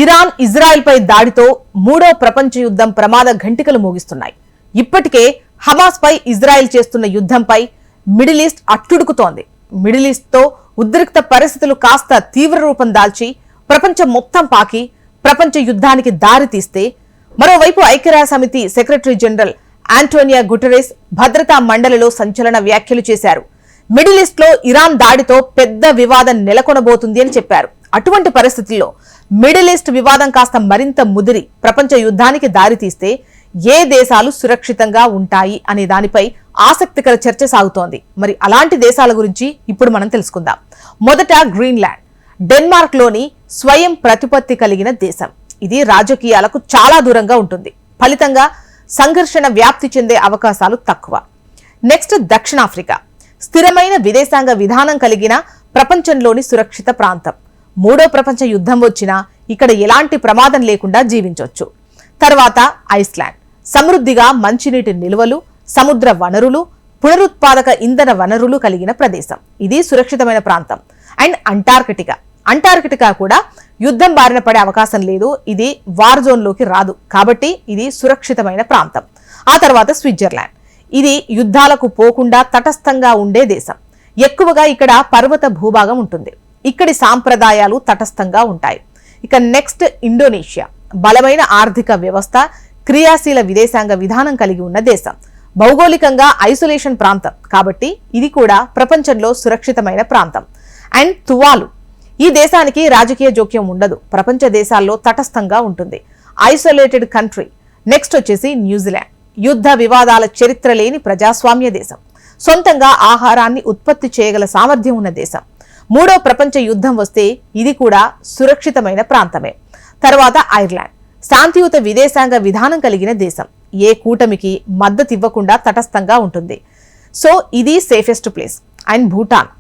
Iran Israel పై దాడితో మూడో ప్రపంచ యుద్ధం ప్రమాద ఘంటికలు మోగిస్తున్నాయి. ఇప్పటికే హమాస్ పై ఇజ్రాయెల్ చేస్తున్న యుద్ధంపై మిడిల్ ఈస్ట్ అట్టుడుకుతోంది. మిడిల్ ఈస్ట్ తో ఉద్రిక్త పరిస్థితులు కాస్త తీవ్ర రూపం దాల్చి ప్రపంచం మొత్తం పాకి ప్రపంచ యుద్ధానికి దారి తీస్తే, మరోవైపు ఐక్యరాజ్యసమితి సెక్రటరీ జనరల్ ఆంటోనియో గుటెరెస్ భద్రతా మండలిలో సంచలన వ్యాఖ్యలు చేశారు. మిడిల్ ఈస్ట్ లో ఇరాన్ దాడితో పెద్ద వివాదం నెలకొనబోతుంది అని చెప్పారు. అటువంటి పరిస్థితుల్లో మిడిల్ ఈస్ట్ వివాదం కాస్త మరింత ముదిరి ప్రపంచ యుద్ధానికి దారితీస్తే ఏ దేశాలు సురక్షితంగా ఉంటాయి అనే దానిపై ఆసక్తికర చర్చ సాగుతోంది. మరి అలాంటి దేశాల గురించి ఇప్పుడు మనం తెలుసుకుందాం. మొదట గ్రీన్లాండ్, డెన్మార్క్ లోని స్వయం ప్రతిపత్తి కలిగిన దేశం. ఇది రాజకీయాలకు చాలా దూరంగా ఉంటుంది. ఫలితంగా సంఘర్షణ వ్యాప్తి చెందే అవకాశాలు తక్కువ. నెక్స్ట్ దక్షిణాఫ్రికా, స్థిరమైన విదేశాంగ విధానం కలిగిన ప్రపంచంలోని సురక్షిత ప్రాంతం. మూడో ప్రపంచ యుద్ధం వచ్చినా ఇక్కడ ఎలాంటి ప్రమాదం లేకుండా జీవించవచ్చు. తర్వాత ఐస్లాండ్, సమృద్ధిగా మంచినీటి నిల్వలు, సముద్ర వనరులు, పునరుత్పాదక ఇంధన వనరులు కలిగిన ప్రదేశం. ఇది సురక్షితమైన ప్రాంతం. అండ్ అంటార్కిటికా కూడా యుద్ధం బారిన పడే అవకాశం లేదు. ఇది వార్ జోన్ లోకి రాదు కాబట్టి ఇది సురక్షితమైన ప్రాంతం. ఆ తర్వాత స్విట్జర్లాండ్, ఇది యుద్ధాలకు పోకుండా తటస్థంగా ఉండే దేశం. ఎక్కువగా ఇక్కడ పర్వత భూభాగం ఉంటుంది. ఇక్కడి సాంప్రదాయాలు తటస్థంగా ఉంటాయి. ఇక నెక్స్ట్ ఇండోనేషియా, బలమైన ఆర్థిక వ్యవస్థ, క్రియాశీల విదేశాంగ విధానం కలిగి ఉన్న దేశం. భౌగోళికంగా ఐసోలేషన్ ప్రాంతం కాబట్టి ఇది కూడా ప్రపంచంలో సురక్షితమైన ప్రాంతం. అండ్ తువాలు, ఈ దేశానికి రాజకీయ జోక్యం ఉండదు. ప్రపంచ దేశాల్లో తటస్థంగా ఉంటుంది. Isolated country. నెక్స్ట్ వచ్చేసి న్యూజిలాండ్, యుద్ధ వివాదాల చరిత్ర లేని ప్రజాస్వామ్య దేశం. సొంతంగా ఆహారాన్ని ఉత్పత్తి చేయగల సామర్థ్యం ఉన్న దేశం. మూడో ప్రపంచ యుద్ధం వస్తే ఇది కూడా సురక్షితమైన ప్రాంతమే. తర్వాత ఐర్లాండ్, శాంతియుత విదేశాంగ విధానం కలిగిన దేశం. ఏ కూటమికి మద్దతు ఇవ్వకుండా తటస్థంగా ఉంటుంది. సో ఇది సేఫెస్ట్ ప్లేస్. అండ్ భూటాన్,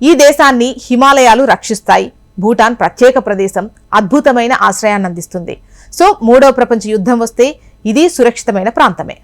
ఈ దేశాన్ని హిమాలయాలు రక్షిస్తాయి. భూటాన్ ప్రత్యేక ప్రదేశం, అద్భుతమైన ఆశ్రయాన్ని అందిస్తుంది. సో మూడో ప్రపంచ యుద్ధం వస్తే ఇది సురక్షితమైన ప్రాంతమే.